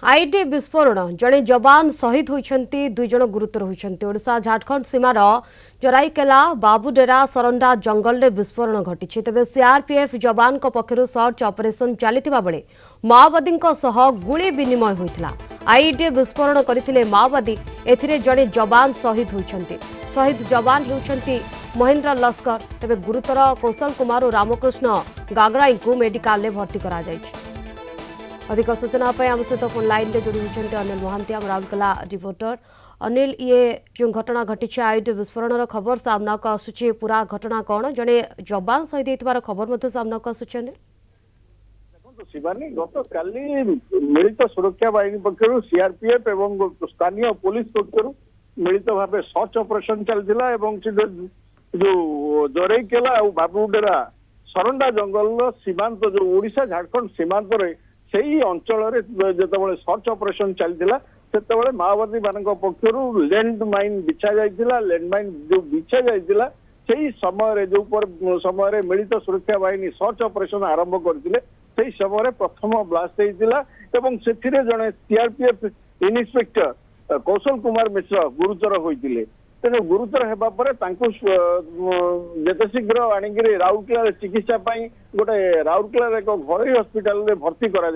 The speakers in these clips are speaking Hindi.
आईडी विस्फोरण जड़े जवान शहीद होती दुई जन गुरुतर होती ओडिशा झारखंड सीमार जराईकेला बाबुडेरा सरंडा जंगल में विस्फोरण घटी तेज सीआरपीएफ जवान पक्षर सर्च ऑपरेशन चली बेले माओवादी गुली विनिमय होता आईडी विस्फोरण करते माओवादी एथिरे जड़े जवान शहीद होती शहीद जवान होती महेंद्र लस्कर तेज गुरुतर कौशल कुमार और रामकृष्ण गागराई को मेडिकल में भर्ती करा अधिक सूचना आम सहित फोन लाइन में जोड़ी होती अनिल महांती आम राउरकेला रिपोर्टर अनिल ये जो घटना घटी आईडी विस्फोरण खबर सामना को आसूची पूरा घटना कौन जड़े जवान शहीद होता खबर सामना को आसूची शिवानी गत काली मिलित सुरक्षा बाहिनी पक्षर सीआरपीएफ एवं स्थानीय पुलिस पक्षर मिलित भाव सर्च ऑपरेशन चलता जो जरईकेला और बाबुडेरा सरंडा जंगल सीमांत जो ओडिशा झारखंड सीमांत से ही अंचल जो सर्च ऑपरेशन चलता से माओवादी मान पक्षर लैंड माइन बिछा जाइला लैंड माइन जो बिछा जाइला से समय जो समय मिलित सुरक्षा बाहिनी सर्च ऑपरेशन आरंभ करते समय प्रथम ब्लास्ट होता से जड़े सीआरपीएफ इन्स्पेक्टर कौशल कुमार मिश्र गुरुतर होते तेणु गुरुतर होगापर जिते शीघ्र आणिक राउरकेला चिकित्सा गोटे राउरकेला एक घर हस्पिटाल भर्ती करा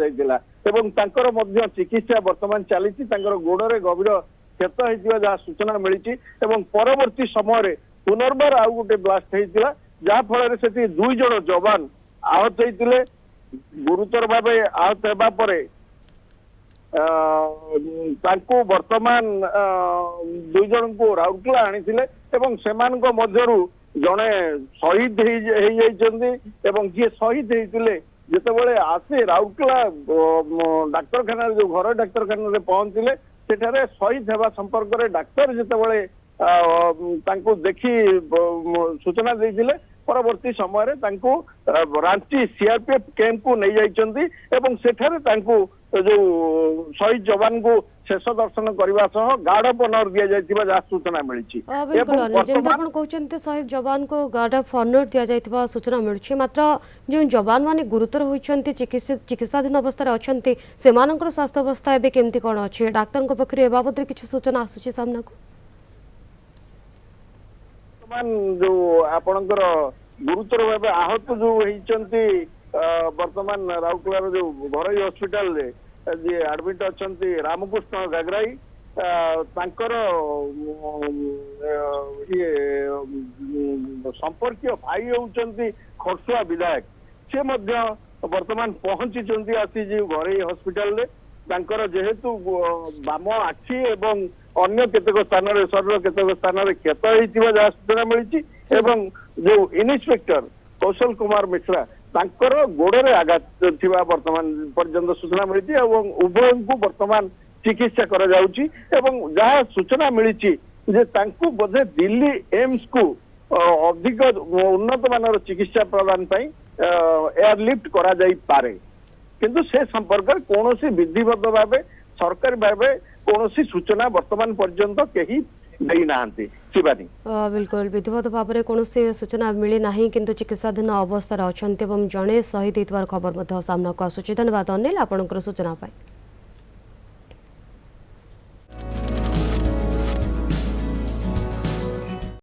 चिकित्सा बर्तमान चली गोड़े गभीर क्षत होता जहाँ सूचना मिली परवर्ती समय पुनर्बार आउ गोटे ब्लास्ट होता जहाँफल से दुई जन जवान आहत होते गुरुतर भाव आहत होगापर वर्तमान दुई जन को राउरकेला आनी जड़े शहीद जी शहीद होते जिते आसे राउरकेला डाक्तरखाना जो घर डाक्तरखाना पहुंचले सेठारे शहीद होगा संपर्क में डाक्तर जिते देखी सूचना देते परवर्ती समय रांची सीआरपीएफ कैंप को नहीं जाइछन्ती एवं सेठारे जो शहीद जवान को शेष दर्शन करने गार्ड अफ ऑनर दि जाइथिबा जहाँ सूचना मिली कहते शहीद जवान को गार्ड अफ ऑनर दि जाइथिबा सूचना मिली मात्र जो जवान माने गुरुतर होइछन्ती चिकित्साधीन अवस्था अच्छी से स्वास्थ्य अवस्था एवं केमती कौन अच्छे डाक्तर पक्ष ए बाबद किसी सूचना आसूची सामना को जो आपणकर गुरुतर भाव आहत जो होती वर्तमान राउरकेला जो घर हस्पिटाल जी एडमिट अच्छा रामकृष्ण गागराई ये संपर्क भाई होती खरसुआ विधायक से वर्तमान पहुंची आसी घर हस्पिटाल जेहेतु बाम आखि एवं अन्य केतेक स्थान शरीर केतेक स्थान क्षत होता जहाँ सूचना मिली जो इन्स्पेक्टर कौशल कुमार मिश्रा तांकर गोड़े आघात थिबा वर्तमान पर्यंत सूचना मिली उभय को वर्तमान चिकित्सा करा जाउची एवं जहाँ सूचना मिली बोधे दिल्ली एम्स को अधिक उन्नत मानर चिकित्सा प्रदान एयरलिफ्ट करा जाई पारे किंतु से संपर्क कौन विधिवत भाव सरकारी भाव कौन सूचना वर्तमान पर्यंत कहीं नहीं नाहंती शिवानी बिल्कुल विधिवत भाव में कौन सूचना मिली ना किंतु चिकित्साधीन अवस्था अच्छा जड़े शहीद होता खबर सामना को आसूची धन्यवाद अनिल आपंकर सूचना पाई।